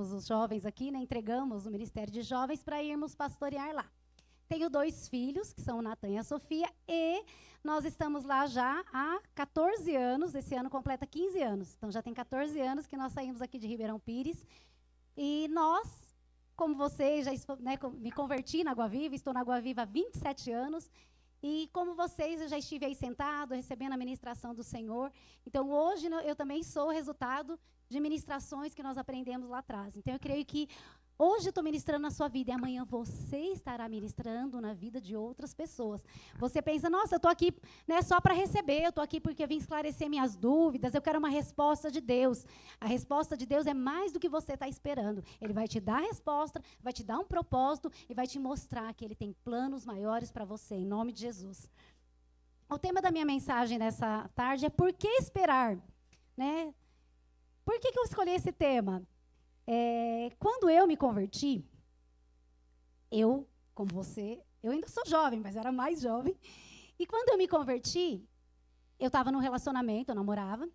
todos os jovens aqui, né, entregamos o Ministério de Jovens para irmos pastorear lá. Tenho 2 filhos, que são o Natan e a Sofia, e nós estamos lá já há 14 anos, esse ano completa 15 anos. Então, já tem 14 anos que nós saímos aqui de Ribeirão Pires. E nós, como vocês, me converti na Água Viva, estou na Água Viva há 27 anos. E como vocês, eu já estive aí sentado, recebendo a ministração do Senhor. Então, hoje, eu também sou resultado de ministrações que nós aprendemos lá atrás. Então, eu creio que hoje eu estou ministrando na sua vida e amanhã você estará ministrando na vida de outras pessoas. Você pensa, nossa, eu estou aqui, né, só para receber, eu estou aqui porque eu vim esclarecer minhas dúvidas, eu quero uma resposta de Deus. A resposta de Deus é mais do que você está esperando. Ele vai te dar a resposta, vai te dar um propósito e vai te mostrar que Ele tem planos maiores para você, em nome de Jesus. O tema da minha mensagem nessa tarde é por que esperar? Né? Por que eu escolhi esse tema? Quando eu me converti, como você, eu ainda sou jovem, mas era mais jovem. E quando eu me converti, eu estava num relacionamento, eu namorava.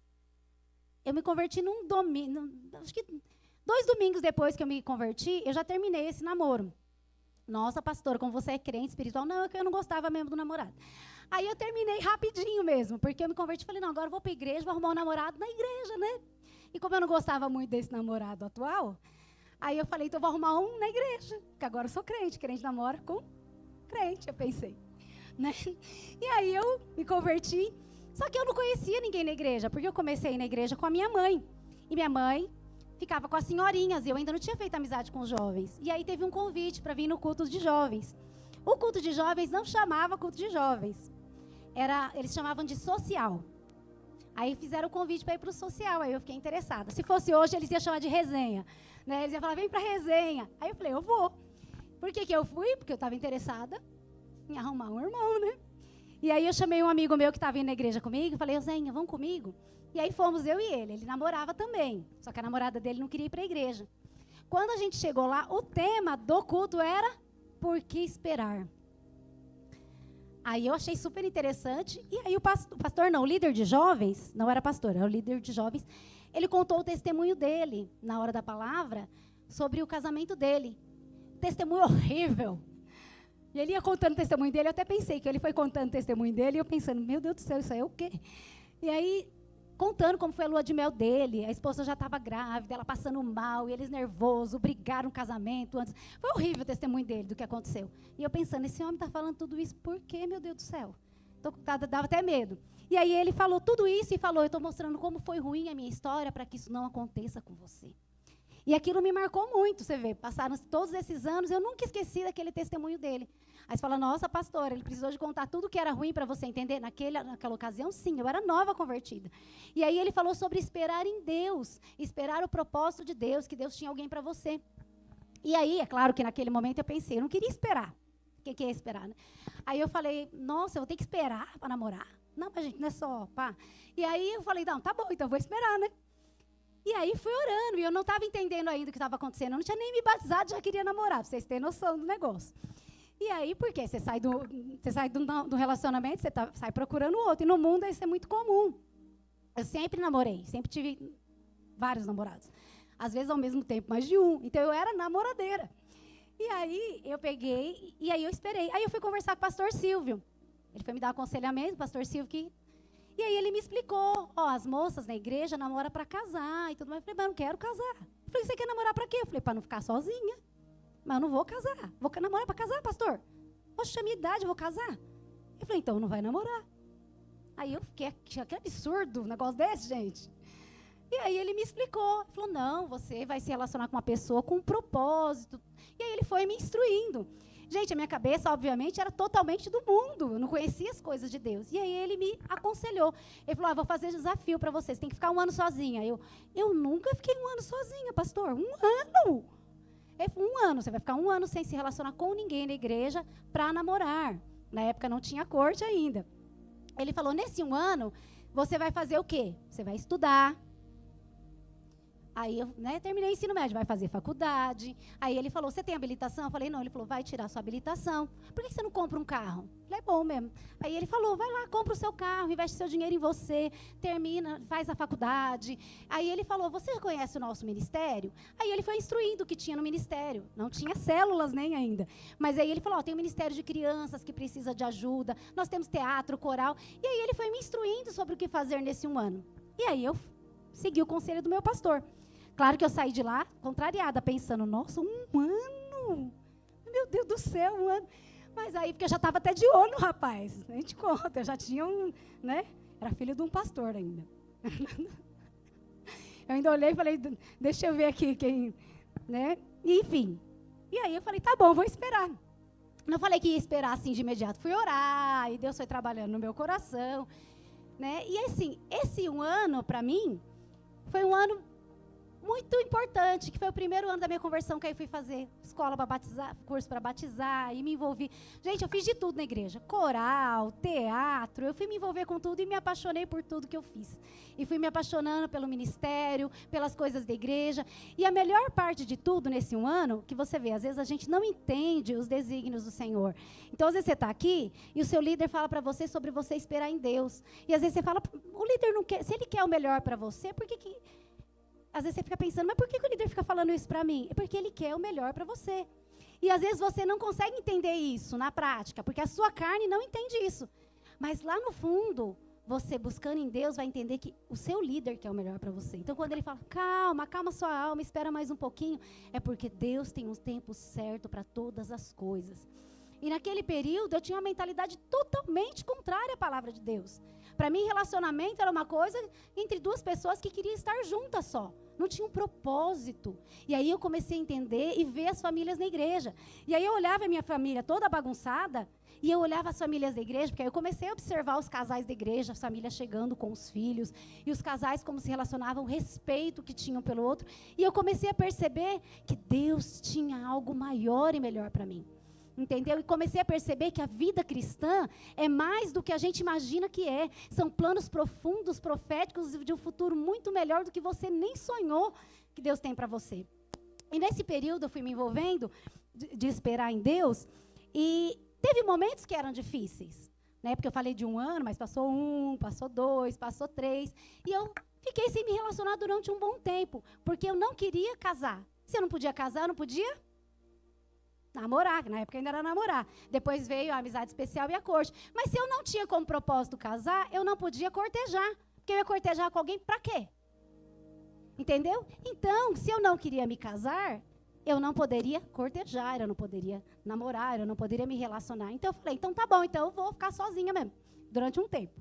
Eu me converti num domingo, acho que 2 domingos depois que eu me converti, eu já terminei esse namoro. Nossa, pastora, como você é crente espiritual, não, é que eu não gostava mesmo do namorado. Aí eu terminei rapidinho mesmo, porque eu me converti e falei, não, agora eu vou para a igreja, vou arrumar um namorado na igreja, né? E como eu não gostava muito desse namorado atual, aí eu falei, então eu vou arrumar um na igreja, porque agora eu sou crente namora com crente, eu pensei. Né? E aí eu me converti, só que eu não conhecia ninguém na igreja, porque eu comecei a ir na igreja com a minha mãe. E minha mãe ficava com as senhorinhas, e eu ainda não tinha feito amizade com os jovens. E aí teve um convite para vir no culto de jovens. O culto de jovens não chamava culto de jovens, eles chamavam de social. Aí fizeram o convite para ir para o social, aí eu fiquei interessada. Se fosse hoje, eles iam chamar de resenha. Né? Eles iam falar, vem para resenha. Aí eu falei, eu vou. Por que eu fui? Porque eu estava interessada em arrumar um irmão, né? E aí eu chamei um amigo meu que estava indo na igreja comigo, e falei, Zenha, vamos comigo? E aí fomos eu e ele namorava também, só que a namorada dele não queria ir para a igreja. Quando a gente chegou lá, o tema do culto era, por que esperar? Aí eu achei super interessante, e aí o líder de jovens, não era pastor, era o líder de jovens, ele contou o testemunho dele, na hora da palavra, sobre o casamento dele. Testemunho horrível. E ele ia contando o testemunho dele, eu até pensei que ele foi contando o testemunho dele, e eu pensando, meu Deus do céu, isso aí é o quê? E aí, contando como foi a lua de mel dele, a esposa já estava grávida, ela passando mal, e eles nervosos, brigaram no casamento antes. Foi horrível o testemunho dele, do que aconteceu. E eu pensando, esse homem está falando tudo isso, por quê, meu Deus do céu? Dava até medo. E aí ele falou tudo isso e falou, eu estou mostrando como foi ruim a minha história para que isso não aconteça com você. E aquilo me marcou muito, você vê, passaram todos esses anos, eu nunca esqueci daquele testemunho dele. Aí você fala, nossa, pastora, ele precisou de contar tudo que era ruim para você entender. Naquela ocasião, sim, eu era nova convertida. E aí ele falou sobre esperar em Deus, esperar o propósito de Deus, que Deus tinha alguém para você. E aí, é claro que naquele momento eu pensei, eu não queria esperar. O que é esperar, né? Aí eu falei, nossa, eu vou ter que esperar para namorar? Não, mas gente, não é só, pá. E aí eu falei, não, tá bom, então eu vou esperar, né? E aí fui orando, e eu não estava entendendo ainda o que estava acontecendo. Eu não tinha nem me batizado, já queria namorar, para vocês terem noção do negócio. E aí, por quê? Você sai do relacionamento, você sai procurando outro. E no mundo isso é muito comum. Eu sempre namorei, sempre tive vários namorados. Às vezes ao mesmo tempo, mais de um. Então eu era namoradeira. E aí eu peguei, e aí eu esperei. Aí eu fui conversar com o pastor Silvio. Ele foi me dar aconselhamento, o pastor Silvio que... E aí ele me explicou, as moças na igreja namoram para casar e tudo mais. Eu falei, mas eu não quero casar. Eu falei, você quer namorar para quê? Eu falei, para não ficar sozinha. Mas eu não vou casar. Vou namorar para casar, pastor? Poxa, a minha idade, eu vou casar? Eu falei, então não vai namorar. Aí eu fiquei, que absurdo um negócio desse, gente. E aí ele me explicou. Ele falou, não, você vai se relacionar com uma pessoa com um propósito. E aí ele foi me instruindo. Gente, a minha cabeça, obviamente, era totalmente do mundo. Eu não conhecia as coisas de Deus. E aí ele me aconselhou. Ele falou, vou fazer desafio para você. Você tem que ficar 1 ano sozinha. Eu nunca fiquei 1 ano sozinha, pastor. 1 ano? Ele falou, 1 ano. Você vai ficar 1 ano sem se relacionar com ninguém na igreja para namorar. Na época não tinha corte ainda. Ele falou, nesse 1 ano, você vai fazer o quê? Você vai estudar. Aí eu, terminei o ensino médio, vai fazer faculdade. Aí ele falou, você tem habilitação? Eu falei, não. Ele falou, vai tirar sua habilitação. Por que você não compra um carro? Eu falei, é bom mesmo. Aí ele falou, vai lá, compra o seu carro, investe seu dinheiro em você, termina, faz a faculdade. Aí ele falou, você conhece o nosso ministério? Aí ele foi instruindo o que tinha no ministério. Não tinha células nem ainda. Mas aí ele falou, tem o ministério de crianças que precisa de ajuda, nós temos teatro, coral. E aí ele foi me instruindo sobre o que fazer nesse 1 ano. E aí eu segui o conselho do meu pastor. Claro que eu saí de lá contrariada, pensando, nossa, 1 ano? Meu Deus do céu, 1 ano. Mas aí, porque eu já estava até de olho no rapaz, a gente conta, eu já tinha era filho de um pastor ainda. Eu ainda olhei e falei, deixa eu ver aqui quem, enfim. E aí eu falei, tá bom, vou esperar. Não falei que ia esperar assim de imediato, fui orar, e Deus foi trabalhando no meu coração, E assim, esse 1 ano, para mim, foi um ano muito importante, que foi o primeiro ano da minha conversão, que aí fui fazer escola para batizar, curso para batizar, e me envolvi. Gente, eu fiz de tudo na igreja, coral, teatro, eu fui me envolver com tudo e me apaixonei por tudo que eu fiz. E fui me apaixonando pelo ministério, pelas coisas da igreja. E a melhor parte de tudo nesse 1 ano, que você vê, às vezes a gente não entende os desígnios do Senhor. Então, às vezes você está aqui e o seu líder fala para você sobre você esperar em Deus. E às vezes você fala, o líder não quer, se ele quer o melhor para você, por que às vezes você fica pensando, mas por que o líder fica falando isso para mim? É porque ele quer o melhor para você. E às vezes você não consegue entender isso na prática, porque a sua carne não entende isso. Mas lá no fundo, você buscando em Deus vai entender que o seu líder quer o melhor para você. Então quando ele fala, calma sua alma, espera mais um pouquinho, é porque Deus tem um tempo certo para todas as coisas. E naquele período eu tinha uma mentalidade totalmente contrária à palavra de Deus. Para mim, relacionamento era uma coisa entre 2 pessoas que queriam estar juntas só. Não tinha um propósito. E aí eu comecei a entender e ver as famílias na igreja. E aí eu olhava a minha família toda bagunçada, e eu olhava as famílias da igreja, porque aí eu comecei a observar os casais da igreja, as famílias chegando com os filhos, e os casais como se relacionavam, o respeito que tinham pelo outro. E eu comecei a perceber que Deus tinha algo maior e melhor para mim. Entendeu? E comecei a perceber que a vida cristã é mais do que a gente imagina que é. São planos profundos, proféticos de um futuro muito melhor do que você nem sonhou que Deus tem para você. E nesse período eu fui me envolvendo de esperar em Deus, e teve momentos que eram difíceis, Porque eu falei de 1 ano, mas passou 1, passou 2, passou 3, e eu fiquei sem me relacionar durante um bom tempo, porque eu não queria casar. Se eu não podia casar, eu não podia namorar, na época ainda era namorar. Depois veio a amizade especial e a corte. Mas se eu não tinha como propósito casar, eu não podia cortejar. Porque eu ia cortejar com alguém para quê? Entendeu? Então, se eu não queria me casar, eu não poderia cortejar, eu não poderia namorar, eu não poderia me relacionar. Então eu falei, então tá bom, então eu vou ficar sozinha mesmo, durante um tempo.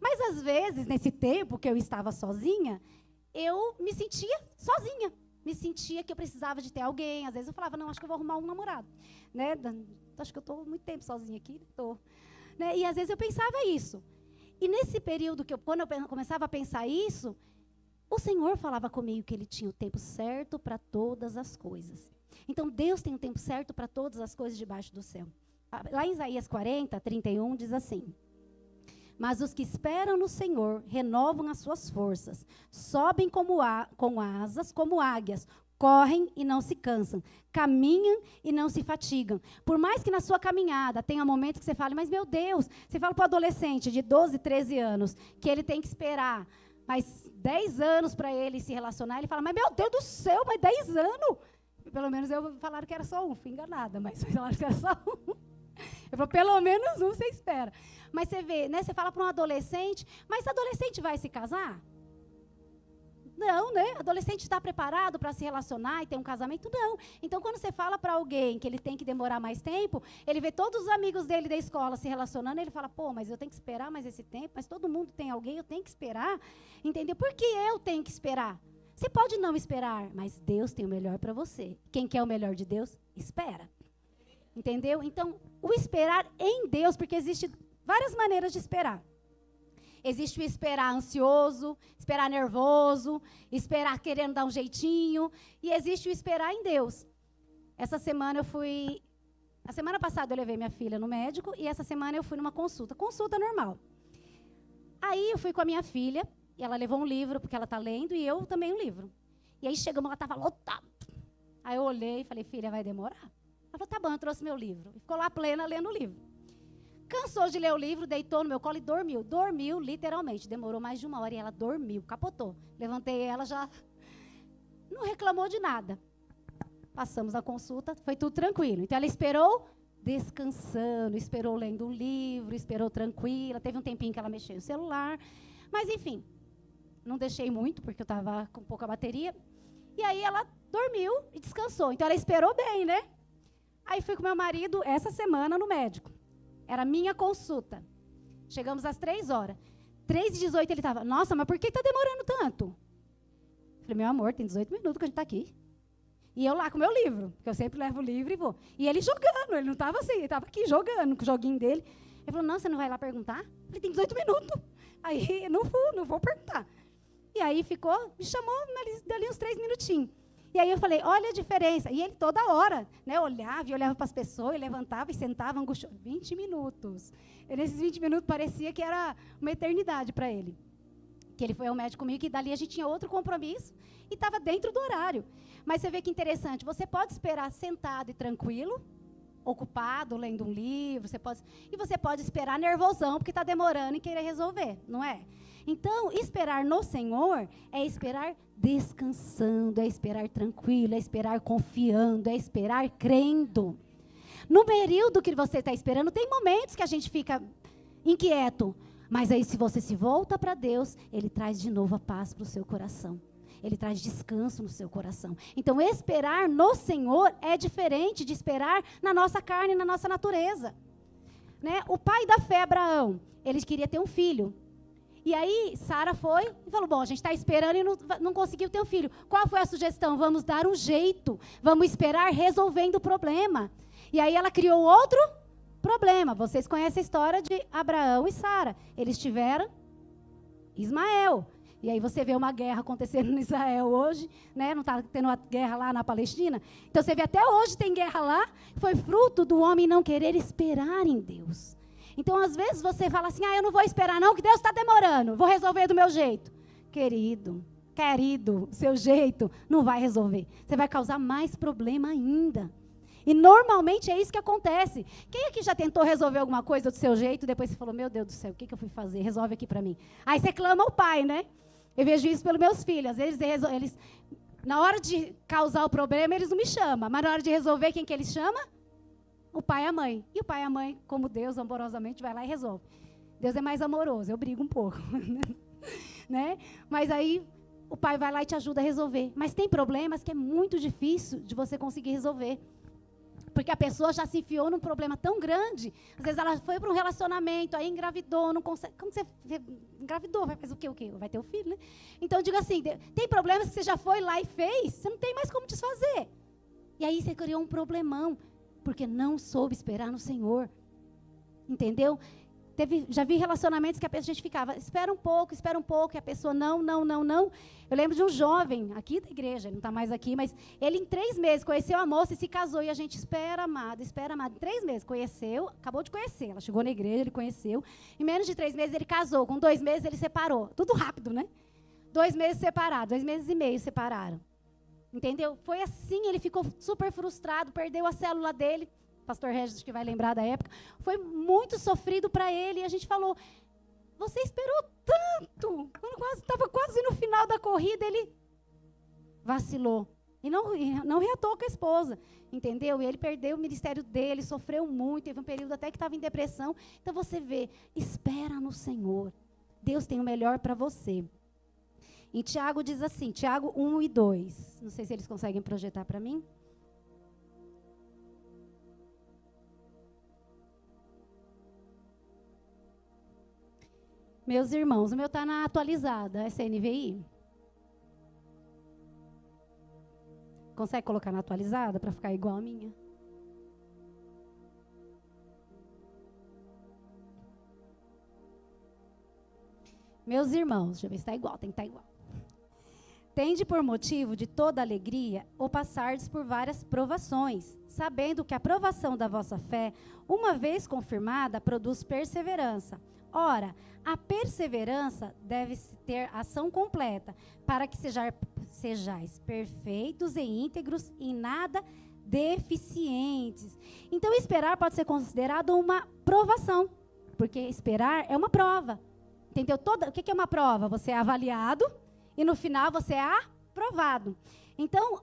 Mas às vezes, nesse tempo que eu estava sozinha, eu me sentia sozinha. Me sentia que eu precisava de ter alguém. Às vezes eu falava, não, acho que eu vou arrumar um namorado. Acho que eu estou muito tempo sozinha aqui. E às vezes eu pensava isso. E nesse período, quando eu começava a pensar isso, o Senhor falava comigo que Ele tinha o tempo certo para todas as coisas. Então Deus tem o tempo certo para todas as coisas debaixo do céu. Lá em Isaías 40, 31, diz assim: mas os que esperam no Senhor renovam as suas forças, sobem com asas como águias, correm e não se cansam, caminham e não se fatigam. Por mais que na sua caminhada tenha momentos que você fale, mas meu Deus, você fala para o adolescente de 12, 13 anos, que ele tem que esperar mais 10 anos para ele se relacionar, ele fala, mas meu Deus do céu, mas 10 anos? Pelo menos eu falaram que era só 1, fui enganada, mas falaram que era só 1. Eu falo, pelo menos 1 você espera. Mas você vê, você fala para um adolescente, mas esse adolescente vai se casar? Não, Adolescente está preparado para se relacionar e ter um casamento? Não. Então, quando você fala para alguém que ele tem que demorar mais tempo, ele vê todos os amigos dele da escola se relacionando, ele fala, pô, mas eu tenho que esperar mais esse tempo, mas todo mundo tem alguém, eu tenho que esperar. Entendeu? Por que eu tenho que esperar? Você pode não esperar, mas Deus tem o melhor para você. Quem quer o melhor de Deus, espera. Entendeu? Então, o esperar em Deus, porque existem várias maneiras de esperar. Existe o esperar ansioso, esperar nervoso, esperar querendo dar um jeitinho, e existe o esperar em Deus. A semana passada eu levei minha filha no médico, e essa semana eu fui numa consulta normal. Aí eu fui com a minha filha, e ela levou um livro, porque ela está lendo, e eu também um livro. E aí chegamos lá, estava lotado. Aí eu olhei e falei, filha, vai demorar? Ela falou, tá bom, eu trouxe meu livro. E ficou lá plena lendo o livro. Cansou de ler o livro, deitou no meu colo e dormiu. Dormiu, literalmente. Demorou mais de 1 hora e ela dormiu, capotou. Levantei ela, já não reclamou de nada. Passamos a consulta, foi tudo tranquilo. Então ela esperou descansando, esperou lendo o livro, esperou tranquila. Teve um tempinho que ela mexeu no celular. Mas, enfim, não deixei muito, porque eu estava com pouca bateria. E aí ela dormiu e descansou. Então ela esperou bem, né? Aí fui com meu marido essa semana no médico. Era minha consulta. Chegamos às 3 horas. 3h18 ele estava, nossa, mas por que está demorando tanto? Falei, meu amor, tem 18 minutos que a gente está aqui. E eu lá com o meu livro, porque eu sempre levo o livro e vou. E ele jogando, ele não estava assim, ele estava aqui jogando com o joguinho dele. Ele falou, não, você não vai lá perguntar? Eu falei, tem 18 minutos. Aí, não vou perguntar. E aí ficou, me chamou dali uns 3 minutinhos. E aí eu falei, olha a diferença. E ele toda hora, né, olhava para as pessoas, e levantava e sentava, angustiado. 20 minutos. E nesses 20 minutos parecia que era uma eternidade para ele. Que ele foi ao médico comigo, que dali a gente tinha outro compromisso e estava dentro do horário. Mas você vê que interessante, você pode esperar sentado e tranquilo, ocupado, lendo um livro, e você pode esperar nervosão, porque está demorando e querer resolver, não é? Então, esperar no Senhor é esperar descansando, é esperar tranquilo, é esperar confiando, é esperar crendo. No período que você está esperando, tem momentos que a gente fica inquieto, mas aí se você se volta para Deus, Ele traz de novo a paz para o seu coração. Ele traz descanso no seu coração. Então, esperar no Senhor é diferente de esperar na nossa carne, na nossa natureza. Né? O pai da fé, Abraão, ele queria ter um filho. E aí, Sara foi e falou, bom, a gente está esperando e não conseguiu ter um filho. Qual foi a sugestão? Vamos dar um jeito. Vamos esperar resolvendo o problema. E aí ela criou outro problema. Vocês conhecem a história de Abraão e Sara. Eles tiveram Ismael. E aí você vê uma guerra acontecendo em Israel hoje, né? Não está tendo uma guerra lá na Palestina. Então você vê até hoje tem guerra lá. Foi fruto do homem não querer esperar em Deus. Então às vezes você fala assim, eu não vou esperar não, que Deus está demorando. Vou resolver do meu jeito. Querido, seu jeito não vai resolver. Você vai causar mais problema ainda. E normalmente é isso que acontece. Quem aqui já tentou resolver alguma coisa do seu jeito, depois você falou, meu Deus do céu, o que eu fui fazer? Resolve aqui para mim. Aí você clama ao pai, né? Eu vejo isso pelos meus filhos. Eles, na hora de causar o problema, eles não me chamam. Mas na hora de resolver, quem que eles chamam? O pai e a mãe. E o pai e a mãe, como Deus, amorosamente, vai lá e resolve. Deus é mais amoroso, eu brigo um pouco. Né? Mas aí, o pai vai lá e te ajuda a resolver. Mas tem problemas que é muito difícil de você conseguir resolver. Porque a pessoa já se enfiou num problema tão grande. Às vezes ela foi para um relacionamento, aí engravidou, não consegue. Como você engravidou? Vai fazer o quê? Vai ter o filho, né? Então eu digo assim, tem problemas que você já foi lá e fez, você não tem mais como desfazer. E aí você criou um problemão, porque não soube esperar no Senhor. Entendeu? Já vi relacionamentos que a gente ficava, espera um pouco, e a pessoa não. Eu lembro de um jovem, aqui da igreja, ele não está mais aqui, mas ele em 3 meses conheceu a moça e se casou, e a gente espera, amado. Em 3 meses, conheceu, acabou de conhecer, ela chegou na igreja, ele conheceu, em menos de 3 meses ele casou, com 2 meses ele separou, tudo rápido, né? 2 meses separados, 2 meses e meio separaram, entendeu? Foi assim, ele ficou super frustrado, perdeu a célula dele, pastor Regis, que vai lembrar da época, foi muito sofrido para ele, e a gente falou, você esperou tanto, quando estava quase no final da corrida, ele vacilou, e não reatou com a esposa, entendeu? E ele perdeu o ministério dele, sofreu muito, teve um período até que estava em depressão. Então você vê, espera no Senhor, Deus tem o melhor para você. Em Tiago diz assim, Tiago 1 e 2, não sei se eles conseguem projetar para mim. Meus irmãos, o meu está na atualizada, essa NVI. Consegue colocar na atualizada para ficar igual a minha? Meus irmãos, deixa eu ver se está igual, tem que estar igual. Tende por motivo de toda alegria ou passardes por várias provações, sabendo que a provação da vossa fé, uma vez confirmada, produz perseverança. Ora, a perseverança deve ter ação completa, para que sejais perfeitos e íntegros, em nada deficientes. Então, esperar pode ser considerado uma provação, porque esperar é uma prova. Entendeu? O que é uma prova? Você é avaliado e no final você é aprovado. Então,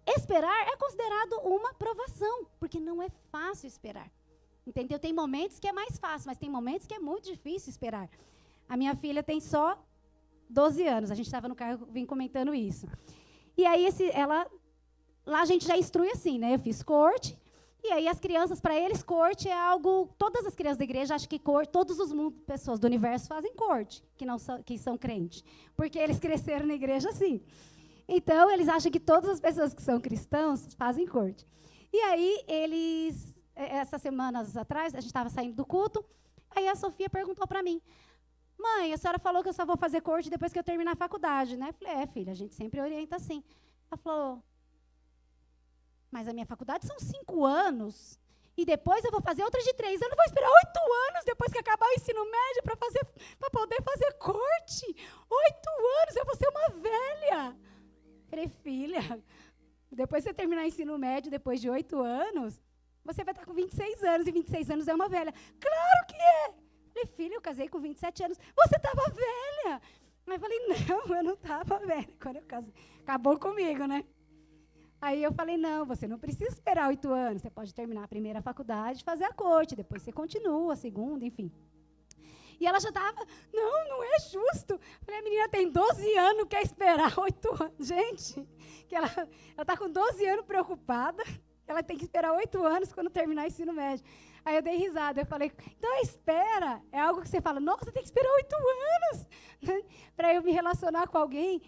esperar é considerado uma provação, porque não é fácil esperar. Entendeu? Tem momentos que é mais fácil, mas tem momentos que é muito difícil esperar. A minha filha tem só 12 anos, a gente estava no carro, vim comentando isso. E aí, lá a gente já instrui assim, né? Eu fiz corte, e aí as crianças, para eles, corte é algo... Todas as crianças da igreja acham que corte, todos os pessoas do universo fazem corte, que são crentes, porque eles cresceram na igreja assim. Então, eles acham que todas as pessoas que são cristãos fazem corte. E aí, essas semanas atrás, a gente estava saindo do culto, aí a Sofia perguntou para mim, mãe, a senhora falou que eu só vou fazer corte depois que eu terminar a faculdade, né? Eu falei, filha, a gente sempre orienta assim. Ela falou, mas a minha faculdade são 5 anos, e depois eu vou fazer outra de 3. Eu não vou esperar 8 anos depois que acabar o ensino médio para poder fazer corte. 8 anos, eu vou ser uma velha. Eu falei, filha, depois que você terminar o ensino médio, depois de 8 anos, você vai estar com 26 anos, e 26 anos é uma velha. Claro que é! Eu falei, filha, eu casei com 27 anos. Você estava velha! Mas eu falei, não, eu não estava velha. Quando eu casei, acabou comigo, né? Aí eu falei, não, você não precisa esperar 8 anos. Você pode terminar a primeira faculdade, fazer a corte, depois você continua, a segunda, enfim. E ela já estava, não é justo. Eu falei, a menina tem 12 anos, quer esperar 8 anos. Gente, que ela está com 12 anos preocupada, ela tem que esperar 8 anos quando terminar o ensino médio. Aí eu dei risada, eu falei, então a espera é algo que você fala, nossa, tem que esperar 8 anos para eu me relacionar com alguém.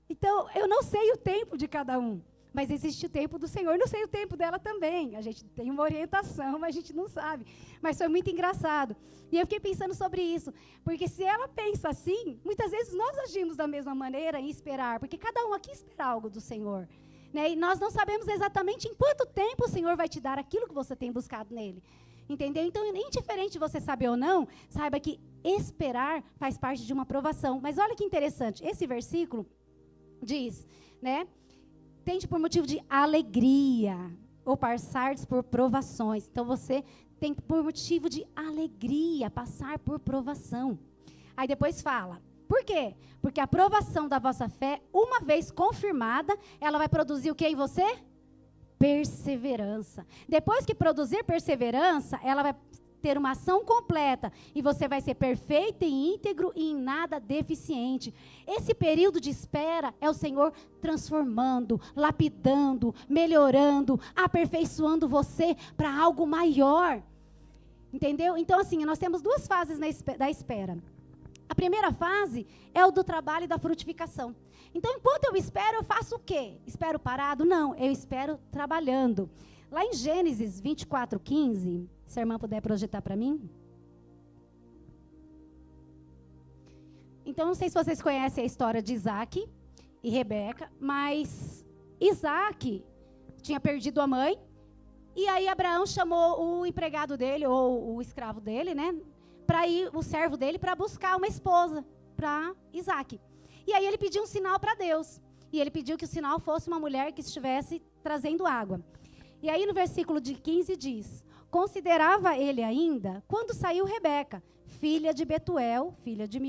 Então, eu não sei o tempo de cada um, mas existe o tempo do Senhor, não sei o tempo dela também. A gente tem uma orientação, mas a gente não sabe. Mas foi muito engraçado. E eu fiquei pensando sobre isso, porque se ela pensa assim, muitas vezes nós agimos da mesma maneira em esperar, porque cada um aqui espera algo do Senhor. Né? E nós não sabemos exatamente em quanto tempo o Senhor vai te dar aquilo que você tem buscado nele. Entendeu? Então, indiferente de você saber ou não, saiba que esperar faz parte de uma provação. Mas olha que interessante, esse versículo diz, né? Tende por motivo de alegria, ou passardes por provações. Então, você tem por motivo de alegria passar por provação. Aí depois fala, por quê? Porque a provação da vossa fé, uma vez confirmada, ela vai produzir o que em você? Perseverança. Depois que produzir perseverança, ela vai ter uma ação completa e você vai ser perfeito e íntegro e em nada deficiente. Esse período de espera é o Senhor transformando, lapidando, melhorando, aperfeiçoando você para algo maior. Entendeu? Então, assim, nós temos 2 fases da espera. A primeira fase é o do trabalho e da frutificação. Então, enquanto eu espero, eu faço o quê? Espero parado? Não, eu espero trabalhando. Lá em Gênesis 24:15, se a irmã puder projetar para mim. Então, não sei se vocês conhecem a história de Isaac e Rebeca, mas Isaac tinha perdido a mãe, e aí Abraão chamou o empregado dele, ou o escravo dele, né? Para ir, o servo dele, para buscar uma esposa para Isaac. E aí ele pediu um sinal para Deus. E ele pediu que o sinal fosse uma mulher que estivesse trazendo água. E aí no versículo de 15 diz, considerava ele ainda, quando saiu Rebeca, filha de Betuel, filho de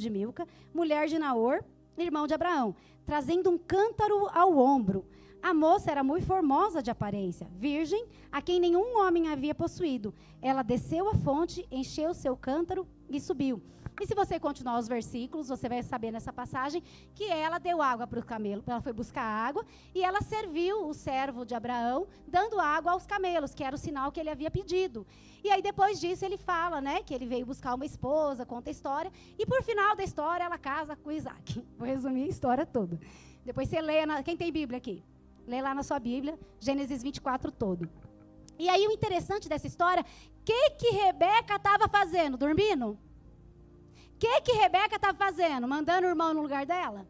Milca, mulher de Naor, irmão de Abraão, trazendo um cântaro ao ombro. A moça era muito formosa de aparência, virgem, a quem nenhum homem havia possuído. Ela desceu à fonte, encheu seu cântaro e subiu. E se você continuar os versículos, você vai saber nessa passagem que ela deu água para o camelo. Ela foi buscar água e ela serviu o servo de Abraão, dando água aos camelos, que era o sinal que ele havia pedido. E aí depois disso ele fala, né, que ele veio buscar uma esposa, conta a história. E por final da história ela casa com Isaac. Vou resumir a história toda. Depois você lê, quem tem Bíblia aqui? Lê lá na sua Bíblia, Gênesis 24 todo. E aí o interessante dessa história, o que Rebeca estava fazendo? Dormindo? O que Rebeca estava fazendo? Mandando o irmão no lugar dela?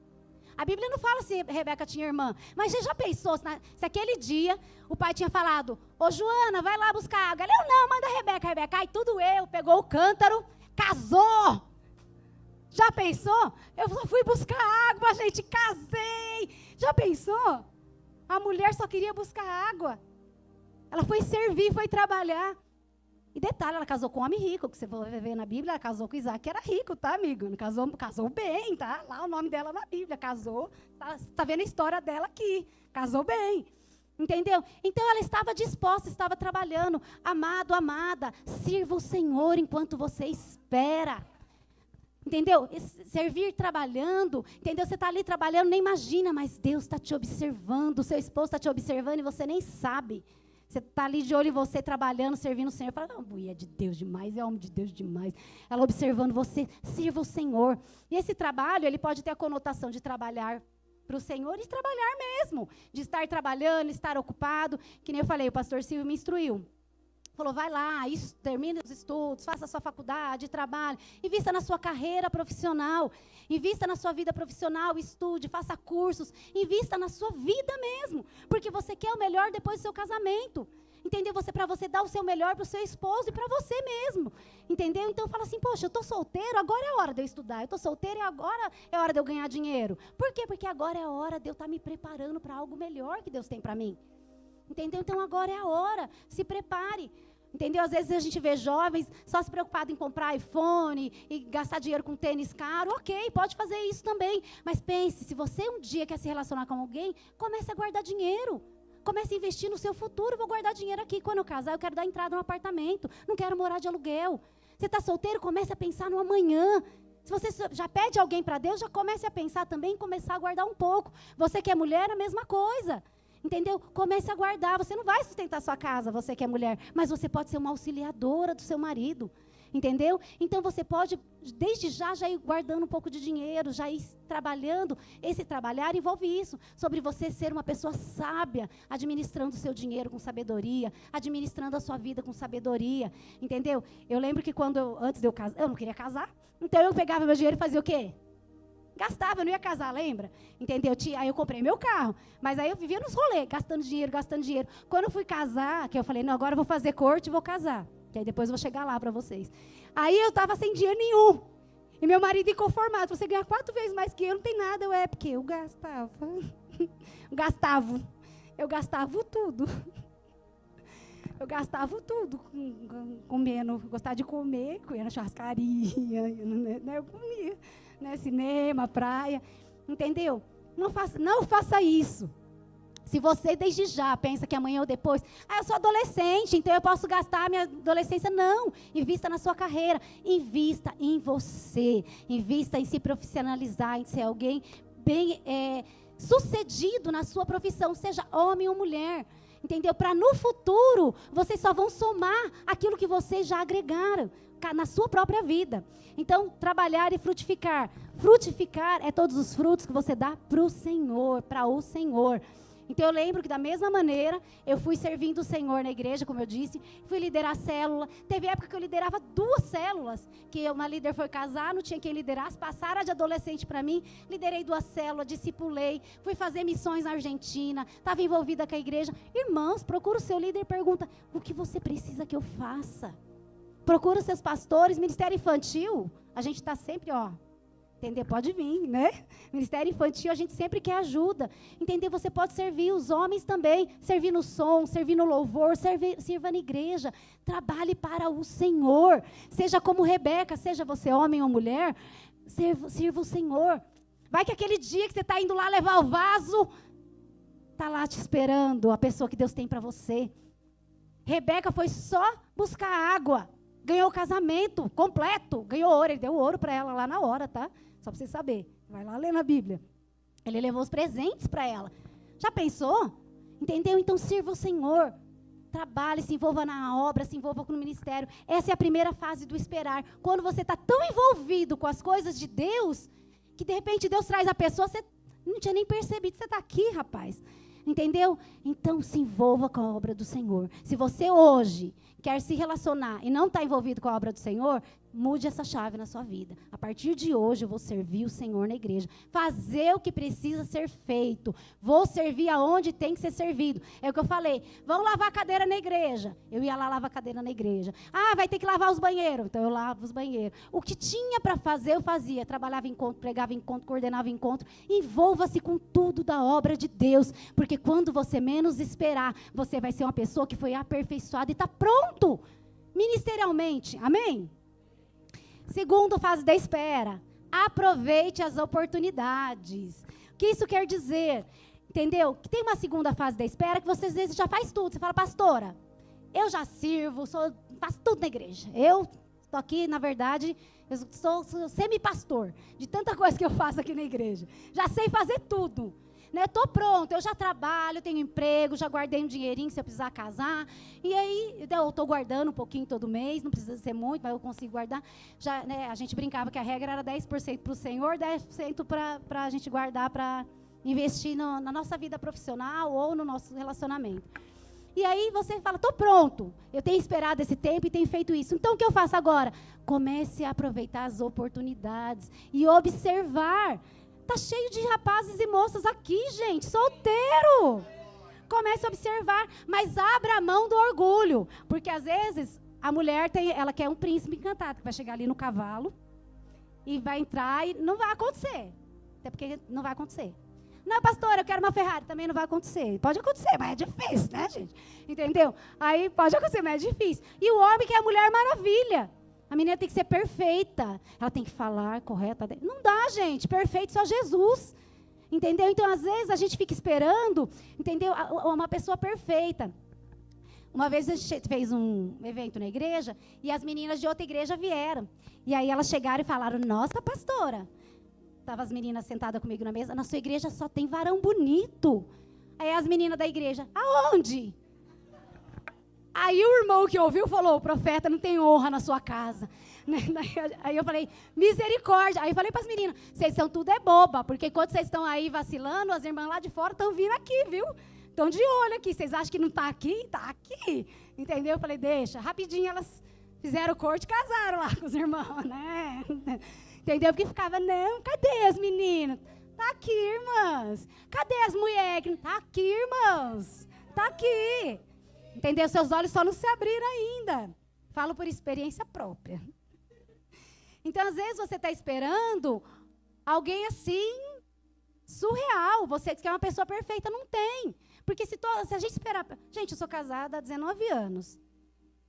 A Bíblia não fala se Rebeca tinha irmã. Mas você já pensou se aquele dia o pai tinha falado, ô Joana, vai lá buscar água. Ela, não, manda a Rebeca. Ai, tudo pegou o cântaro, casou. Já pensou? Eu só fui buscar água, gente, casei. Já pensou? A mulher só queria buscar água. Ela foi servir, foi trabalhar. E detalhe, ela casou com um homem rico, que você vai ver na Bíblia, ela casou com Isaac, que era rico, tá, amigo? Casou bem, tá? Lá o nome dela na Bíblia, casou. Tá vendo a história dela aqui. Casou bem. Entendeu? Então ela estava disposta, estava trabalhando. Amado, amada, sirva o Senhor enquanto você espera. Entendeu? Servir trabalhando, entendeu? Você está ali trabalhando, nem imagina, mas Deus está te observando, o seu esposo está te observando e você nem sabe. Você está ali de olho em você, trabalhando, servindo o Senhor. Fala, mulher é de Deus demais, é homem de Deus demais. Ela observando você, sirva o Senhor. E esse trabalho, ele pode ter a conotação de trabalhar para o Senhor e trabalhar mesmo. De estar trabalhando, estar ocupado. Que nem eu falei, o pastor Silvio me instruiu. Falou, vai lá, termine os estudos, faça a sua faculdade, trabalhe, invista na sua carreira profissional, invista na sua vida profissional, estude, faça cursos, invista na sua vida mesmo, porque você quer o melhor depois do seu casamento, entendeu? Para você dar o seu melhor para o seu esposo e para você mesmo, entendeu? Então fala assim, poxa, eu estou solteiro, agora é a hora de eu estudar, eu estou solteiro e agora é a hora de eu ganhar dinheiro. Por quê? Porque agora é a hora de eu estar me preparando para algo melhor que Deus tem para mim. Entendeu? Então agora é a hora, se prepare. Entendeu? Às vezes a gente vê jovens só se preocupados em comprar iPhone e gastar dinheiro com tênis caro. Ok, pode fazer isso também. Mas pense, se você um dia quer se relacionar com alguém, comece a guardar dinheiro. Comece a investir no seu futuro. Vou guardar dinheiro aqui. Quando eu casar, eu quero dar entrada no apartamento. Não quero morar de aluguel. Você está solteiro? Comece a pensar no amanhã. Se você já pede alguém para Deus, já comece a pensar também e começar a guardar um pouco. Você que é mulher, a mesma coisa. Entendeu? Comece a guardar. Você não vai sustentar sua casa, você que é mulher, mas você pode ser uma auxiliadora do seu marido. Entendeu? Então você pode, desde já ir guardando um pouco de dinheiro, já ir trabalhando. Esse trabalhar envolve isso, sobre você ser uma pessoa sábia, administrando o seu dinheiro com sabedoria, administrando a sua vida com sabedoria. Entendeu? Eu lembro que antes de eu casar, eu não queria casar, então eu pegava meu dinheiro e fazia o quê? Gastava, eu não ia casar, lembra? Entendeu? Aí eu comprei meu carro, mas aí eu vivia nos rolês, gastando dinheiro. Quando eu fui casar, que eu falei, não, agora eu vou fazer corte e vou casar. Que aí depois eu vou chegar lá para vocês. Aí eu estava sem dinheiro nenhum. E meu marido inconformado, você ganha 4 vezes mais que eu, não tem nada. Porque eu gastava. Eu gastava tudo. Eu gastava tudo, comendo, gostava de comer, ia na churrascaria, eu comia. Né, cinema, praia, entendeu? Não faça isso. Se você desde já pensa que amanhã ou depois, eu sou adolescente, então eu posso gastar a minha adolescência. Não, invista na sua carreira, invista em você, invista em se profissionalizar, em ser alguém bem sucedido na sua profissão, seja homem ou mulher. Entendeu? Para no futuro, vocês só vão somar aquilo que vocês já agregaram na sua própria vida. Então, trabalhar e frutificar. Frutificar é todos os frutos que você dá para o Senhor. Então, eu lembro que da mesma maneira, eu fui servindo o Senhor na igreja, como eu disse, fui liderar a célula. Teve época que eu liderava 2 células, que uma líder foi casar, não tinha quem liderasse, passaram de adolescente para mim, liderei 2 células, discipulei, fui fazer missões na Argentina, estava envolvida com a igreja. Irmãos, procura o seu líder e pergunta, o que você precisa que eu faça? Procura os seus pastores, ministério infantil, a gente está sempre, entendeu? Pode vir, né? Ministério infantil, a gente sempre quer ajuda. Entendeu? Você pode servir os homens também, servir no som, servir no louvor, sirva na igreja. Trabalhe para o Senhor. Seja como Rebeca, seja você homem ou mulher, sirva o Senhor. Vai que aquele dia que você está indo lá levar o vaso, está lá te esperando a pessoa que Deus tem para você. Rebeca foi só buscar água. Ganhou o casamento completo, ganhou ouro, ele deu ouro para ela lá na hora, tá? Só para você saber, vai lá ler na Bíblia. Ele levou os presentes para ela. Já pensou? Entendeu? Então sirva o Senhor, trabalhe, se envolva na obra, se envolva no ministério. Essa é a primeira fase do esperar. Quando você está tão envolvido com as coisas de Deus, que de repente Deus traz a pessoa, você não tinha nem percebido que você está aqui, rapaz. Entendeu? Então se envolva com a obra do Senhor. Se você hoje quer se relacionar e não está envolvido com a obra do Senhor, Mude essa chave na sua vida. A partir de hoje eu vou servir o Senhor na igreja. Fazer o que precisa ser feito. Vou servir aonde tem que ser servido. É o que eu falei. Vão lavar a cadeira na igreja. Eu ia lá lavar a cadeira na igreja. Ah, vai ter que lavar os banheiros. Então eu lavo os banheiros. O que tinha para fazer, eu fazia. Trabalhava em encontro, pregava em encontro, coordenava encontro. Envolva-se com tudo da obra de Deus. Porque quando você menos esperar, você vai ser uma pessoa que foi aperfeiçoada e está pronto. Ministerialmente. Amém? Segundo, fase da espera. Aproveite as oportunidades. O que isso quer dizer? Entendeu? Que tem uma segunda fase da espera que você às vezes já faz tudo. Você fala, pastora, eu já sirvo, faço tudo na igreja. Eu estou aqui, na verdade, eu sou semi-pastor. De tanta coisa que eu faço aqui na igreja. Já sei fazer tudo. Estou pronto, eu já trabalho, tenho emprego, já guardei um dinheirinho se eu precisar casar. E aí, eu estou guardando um pouquinho todo mês, não precisa ser muito, mas eu consigo guardar. Já, a gente brincava que a regra era 10% para o Senhor, 10% para a gente guardar, para investir na nossa vida profissional ou no nosso relacionamento. E aí você fala, estou pronto, eu tenho esperado esse tempo e tenho feito isso. Então, o que eu faço agora? Comece a aproveitar as oportunidades e observar. Está cheio de rapazes e moças aqui, gente, solteiro. Comece a observar, mas abra a mão do orgulho. Porque, às vezes, a mulher ela quer um príncipe encantado, que vai chegar ali no cavalo e vai entrar e não vai acontecer. Até porque não vai acontecer. Não, pastora, eu quero uma Ferrari. Também não vai acontecer. Pode acontecer, mas é difícil, né, gente? Entendeu? Aí pode acontecer, mas é difícil. E o homem quer a Mulher Maravilha. A menina tem que ser perfeita. Ela tem que falar correta. Não dá, gente. Perfeito só Jesus. Entendeu? Então, às vezes, a gente fica esperando, entendeu? Uma pessoa perfeita. Uma vez a gente fez um evento na igreja e as meninas de outra igreja vieram. E aí elas chegaram e falaram, nossa, pastora. Estavam as meninas sentadas comigo na mesa. Na sua igreja só tem varão bonito. Aí as meninas da igreja, aonde? Aí o irmão que ouviu falou, o profeta não tem honra na sua casa. Aí eu falei, misericórdia. Aí eu falei para as meninas, vocês são tudo boba, porque enquanto vocês estão aí vacilando, as irmãs lá de fora estão vindo aqui, viu? Estão de olho aqui. Vocês acham que não está aqui? Está aqui. Entendeu? Eu falei, deixa. Rapidinho elas fizeram corte e casaram lá com os irmãos, né? Entendeu? Porque ficava, não, cadê as meninas? Está aqui, irmãs. Cadê as mulheres? Está aqui, irmãos. Está aqui. Entendeu? Seus olhos só não se abriram ainda. Falo por experiência própria. Então, às vezes, você está esperando alguém assim, surreal. Você que é uma pessoa perfeita, não tem. Porque se a gente esperar... Gente, eu sou casada há 19 anos.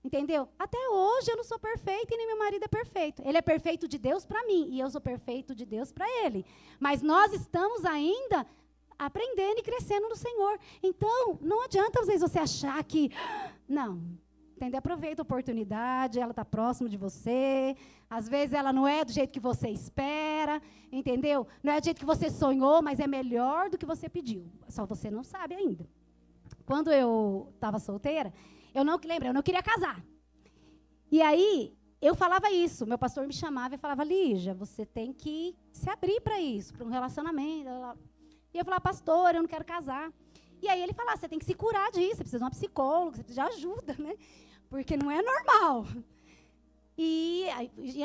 Entendeu? Até hoje eu não sou perfeita e nem meu marido é perfeito. Ele é perfeito de Deus para mim e eu sou perfeito de Deus para ele. Mas nós estamos ainda aprendendo e crescendo no Senhor. Então, não adianta às vezes você achar que... Não, entendeu? Aproveita a oportunidade, ela está próxima de você. Às vezes ela não é do jeito que você espera, entendeu? Não é do jeito que você sonhou, mas é melhor do que você pediu. Só você não sabe ainda. Quando eu estava solteira, eu não queria casar. E aí, eu falava isso. Meu pastor me chamava e falava, Lígia, você tem que se abrir para isso, para um relacionamento. E eu falava, pastor, eu não quero casar. E aí ele falava, você tem que se curar disso, você precisa de uma psicóloga, você precisa de ajuda, né? Porque não é normal. E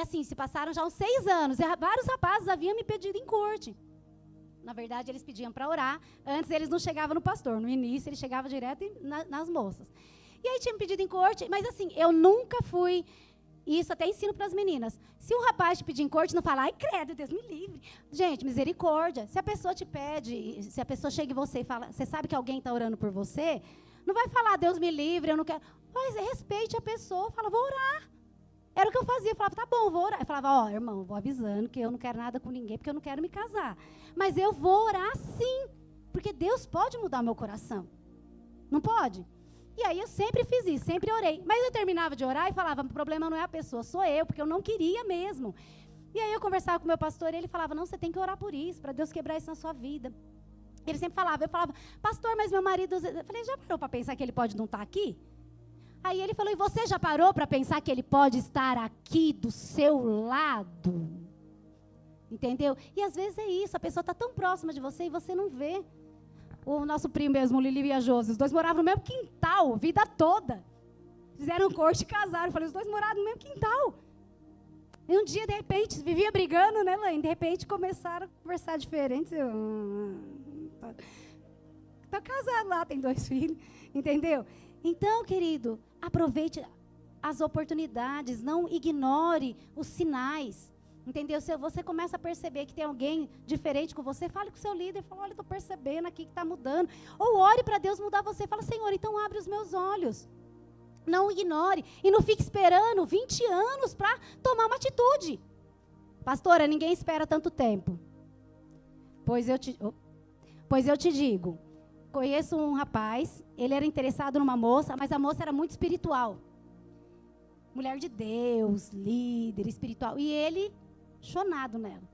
assim, se passaram já uns 6 anos, e vários rapazes haviam me pedido em corte. Na verdade, eles pediam para orar. Antes, eles não chegavam no pastor. No início, ele chegava direto nas moças. E aí, tinha me pedido em corte. Mas, assim, eu nunca fui... Isso até ensino para as meninas. Se um rapaz te pedir em corte, não fala, ai, credo, Deus me livre. Gente, misericórdia. Se a pessoa te pede, se a pessoa chega em você e fala, você sabe que alguém está orando por você, não vai falar, Deus me livre, eu não quero. Mas respeite a pessoa, fala, vou orar. Era o que eu fazia. Eu falava, tá bom, vou orar. Eu falava, ó, irmão, vou avisando que eu não quero nada com ninguém, porque eu não quero me casar. Mas eu vou orar sim, porque Deus pode mudar o meu coração. Não pode? E aí eu sempre fiz isso, sempre orei. Mas eu terminava de orar e falava, o problema não é a pessoa, sou eu, porque eu não queria mesmo. E aí eu conversava com o meu pastor e ele falava, não, você tem que orar por isso, para Deus quebrar isso na sua vida. Ele sempre falava, eu falava, pastor, mas meu marido... Eu falei, já parou para pensar que ele pode não estar aqui? Aí ele falou, e você já parou para pensar que ele pode estar aqui do seu lado? Entendeu? E às vezes é isso, a pessoa está tão próxima de você e você não vê. O nosso primo mesmo, o Lili e a Josi, os dois moravam no mesmo quintal, vida toda. Fizeram corte e casaram. Eu falei, os dois moravam no mesmo quintal. E um dia, de repente, vivia brigando, né, Laine? De repente, começaram a conversar diferente. Tô casado lá, tem 2 filhos, entendeu? Então, querido, aproveite as oportunidades, não ignore os sinais, entendeu? Se você começa a perceber que tem alguém diferente com você, fale com o seu líder, fala, olha, estou percebendo aqui que está mudando. Ou ore para Deus mudar você, fala, Senhor, então abre os meus olhos. Não ignore e não fique esperando 20 anos para tomar uma atitude. Pastora, ninguém espera tanto tempo. Pois eu te digo, conheço um rapaz, ele era interessado numa moça, mas a moça era muito espiritual. Mulher de Deus, líder espiritual. E ele, chonado nela.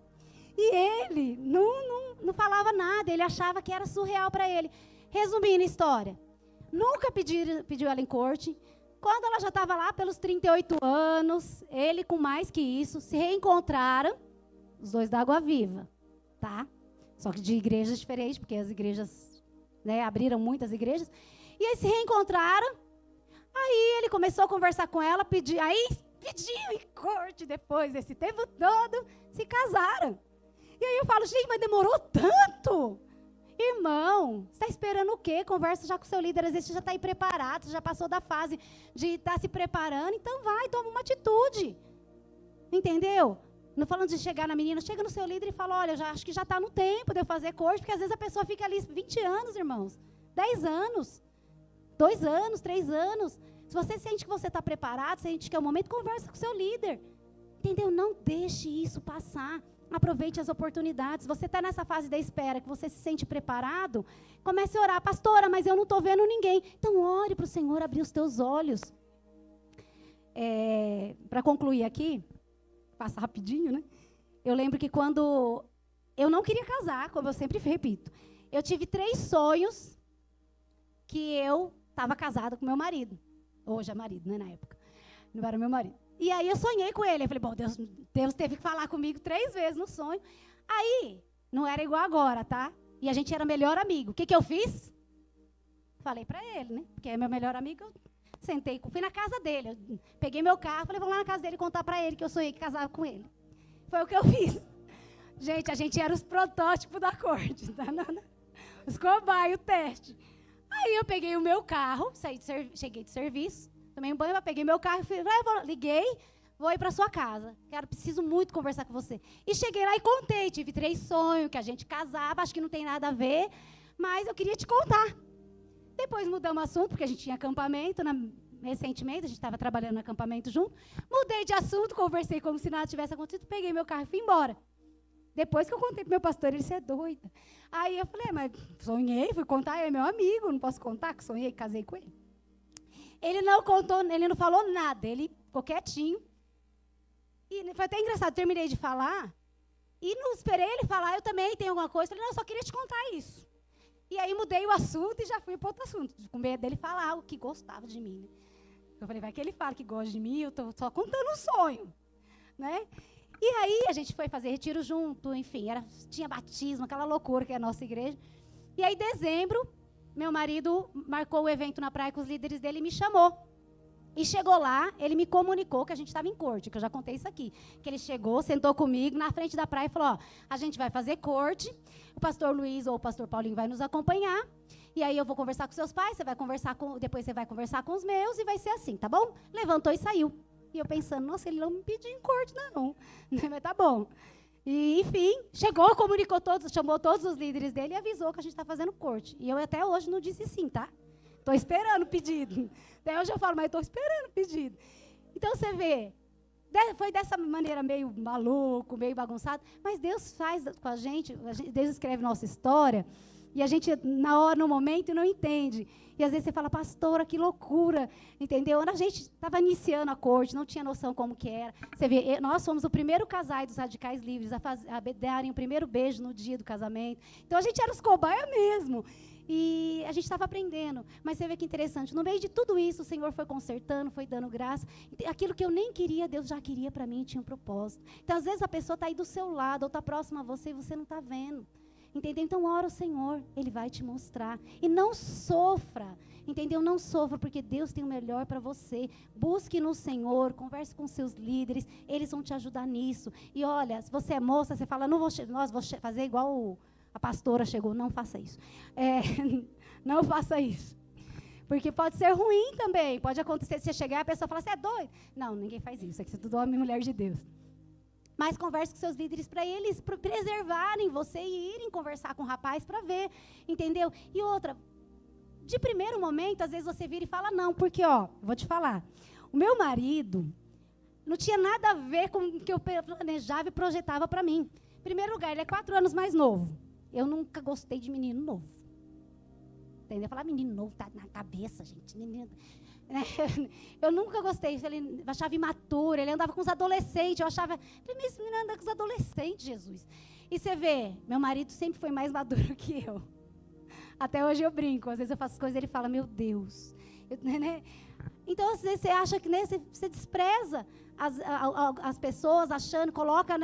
E ele não falava nada, ele achava que era surreal para ele. Resumindo a história, nunca pediu ela em corte. Quando ela já estava lá pelos 38 anos, ele com mais que isso, se reencontraram, os dois da Água Viva, tá? Só que de igrejas diferentes, porque as igrejas, né, abriram muitas igrejas. E aí se reencontraram, aí ele começou a conversar com ela, pediu em corte depois desse tempo todo, se casaram. E aí eu falo, gente, mas demorou tanto? Irmão, você está esperando o quê? Conversa já com o seu líder, às vezes você já está aí preparado, você já passou da fase de estar se preparando, então vai, toma uma atitude. Entendeu? Não falando de chegar na menina, chega no seu líder e fala, olha, acho que já está no tempo de eu fazer corte, porque às vezes a pessoa fica ali 20 anos, irmãos, 10 anos, 2 anos, 3 anos. Se você sente que você está preparado, sente que é o momento, conversa com o seu líder. Entendeu? Não deixe isso passar. Aproveite as oportunidades. Você está nessa fase da espera, que você se sente preparado, comece a orar. Pastora, mas eu não estou vendo ninguém. Então, ore para o Senhor abrir os teus olhos. Para concluir aqui, passa rapidinho, né? Eu lembro que quando eu não queria casar, como eu sempre repito, eu tive 3 sonhos que eu estava casada com meu marido. Hoje é marido, né, na época. Não era meu marido. E aí eu sonhei com ele. Eu falei, bom, Deus teve que falar comigo 3 vezes no sonho. Aí, não era igual agora, tá? E a gente era melhor amigo. O que eu fiz? Falei pra ele, né? Porque é meu melhor amigo. Eu sentei, fui na casa dele. Eu peguei meu carro, falei, vamos lá na casa dele contar pra ele que eu sonhei que casava com ele. Foi o que eu fiz. Gente, a gente era os protótipos da corte. Tá? Os cobaios, o teste. Aí eu peguei o meu carro, cheguei de serviço. Tomei um banho, peguei meu carro, liguei, vou ir para sua casa. Preciso muito conversar com você. E cheguei lá e contei, tive 3 sonhos, que a gente casava, acho que não tem nada a ver, mas eu queria te contar. Depois mudamos o assunto, porque a gente tinha acampamento, recentemente, a gente estava trabalhando no acampamento junto. Mudei de assunto, conversei como se nada tivesse acontecido, peguei meu carro e fui embora. Depois que eu contei pro meu pastor, ele disse, é doida. Aí eu falei, mas sonhei, fui contar, ele é meu amigo, não posso contar que sonhei, casei com ele. Ele não contou, ele não falou nada, ele ficou quietinho. E foi até engraçado, terminei de falar, e não esperei ele falar, eu também tenho alguma coisa. Falei, não, eu só queria te contar isso. E aí mudei o assunto e já fui para outro assunto, com medo dele falar algo que gostava de mim. Né? Eu falei, vai que ele fala que gosta de mim, eu estou só contando um sonho. Né? E aí a gente foi fazer retiro junto, enfim, tinha batismo, aquela loucura que é a nossa igreja. E aí, em dezembro, meu marido marcou o evento na praia com os líderes dele e me chamou. E chegou lá, ele me comunicou que a gente estava em corte, que eu já contei isso aqui. Que ele chegou, sentou comigo na frente da praia e falou, ó, a gente vai fazer corte, o pastor Luiz ou o pastor Paulinho vai nos acompanhar, e aí eu vou conversar com seus pais, depois você vai conversar com os meus e vai ser assim, tá bom? Levantou e saiu. E eu pensando, nossa, ele não me pediu em corte, não. Mas tá bom. E, enfim, chegou, comunicou todos, chamou todos os líderes dele e avisou que a gente está fazendo corte. E eu até hoje não disse sim, tá? Estou esperando o pedido. Até hoje eu falo, mas estou esperando o pedido. Então, você vê, foi dessa maneira meio maluco, meio bagunçado, mas Deus faz com a gente, Deus escreve nossa história, e a gente, na hora, no momento, não entende. E às vezes você fala, pastora, que loucura, entendeu? A gente estava iniciando a corte, não tinha noção como que era. Você vê, nós fomos o primeiro casal dos radicais livres a darem o primeiro beijo no dia do casamento. Então, a gente era os cobaia mesmo. E a gente estava aprendendo. Mas você vê que interessante, no meio de tudo isso, o Senhor foi consertando, foi dando graça. Aquilo que eu nem queria, Deus já queria para mim, tinha um propósito. Então, às vezes, a pessoa está aí do seu lado, ou está próxima a você, e você não está vendo. entendeu? Então ora ao Senhor, Ele vai te mostrar. E não sofra, entendeu? Não sofra, porque Deus tem o melhor para você. Busque no Senhor, converse com seus líderes, eles vão te ajudar nisso. E olha, se você é moça, você fala, vou fazer igual a pastora chegou. Não faça isso. Não faça isso. Porque pode ser ruim também. Pode acontecer, você chegar e a pessoa falar, você é doido? Não, ninguém faz isso. É que você é tudo homem e mulher de Deus. Mas converse com seus líderes para eles preservarem você e irem conversar com o rapaz para ver, entendeu? E outra, de primeiro momento, às vezes você vira e fala não, porque, vou te falar, o meu marido não tinha nada a ver com o que eu planejava e projetava para mim. Em primeiro lugar, ele é 4 anos mais novo. Eu nunca gostei de menino novo. Entendeu? Falar menino novo tá na cabeça, gente. Menino... Eu nunca gostei, eu achava imaturo, ele andava com os adolescentes, eu achava, mas esse menino anda com os adolescentes, Jesus. E você vê, meu marido sempre foi mais maduro que eu. Até hoje eu brinco, às vezes eu faço coisas e ele fala, meu Deus. Então, às vezes você acha que, você despreza as pessoas, achando, coloca,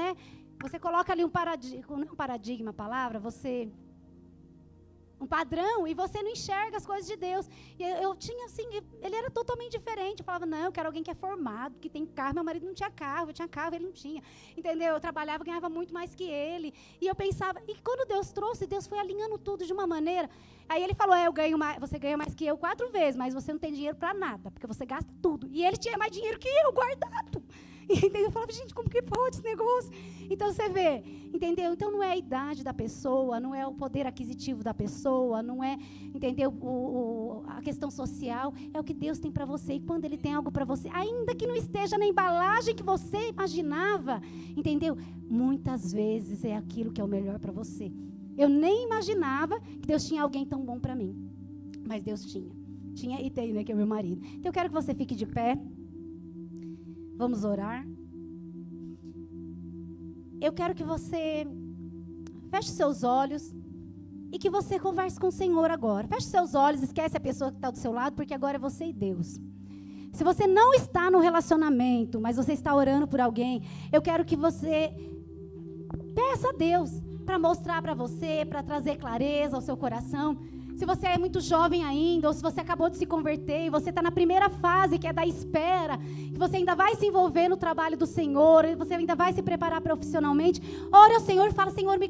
você coloca ali um paradigma, a palavra, um padrão, e você não enxerga as coisas de Deus. E eu tinha assim, ele era totalmente diferente. Eu falava, não, eu quero alguém que é formado, que tem carro. Meu marido não tinha carro, eu tinha carro, ele não tinha. Entendeu? Eu trabalhava, ganhava muito mais que ele. E eu pensava, e quando Deus trouxe, Deus foi alinhando tudo de uma maneira. Aí ele falou, eu ganho mais, você ganha mais que eu 4 vezes, mas você não tem dinheiro para nada, porque você gasta tudo. E ele tinha mais dinheiro que eu, guardado. Entendeu? Eu falava, gente, como que pode esse negócio? Então, você vê, entendeu? Então, não é a idade da pessoa, não é o poder aquisitivo da pessoa, não é, entendeu? A questão social, é o que Deus tem para você. E quando Ele tem algo para você, ainda que não esteja na embalagem que você imaginava, entendeu? Muitas vezes é aquilo que é o melhor para você. Eu nem imaginava que Deus tinha alguém tão bom para mim. Mas Deus tinha. Tinha e tem, que é o meu marido. Então, eu quero que você fique de pé. Vamos orar. Eu quero que você feche seus olhos e que você converse com o Senhor agora. Feche seus olhos, esquece a pessoa que está do seu lado, porque agora é você e Deus. Se você não está no relacionamento, mas você está orando por alguém, eu quero que você peça a Deus para mostrar para você, para trazer clareza ao seu coração. Se você é muito jovem ainda, ou se você acabou de se converter, e você está na primeira fase, que é da espera, que você ainda vai se envolver no trabalho do Senhor, e você ainda vai se preparar profissionalmente, ore ao Senhor e fala, Senhor, me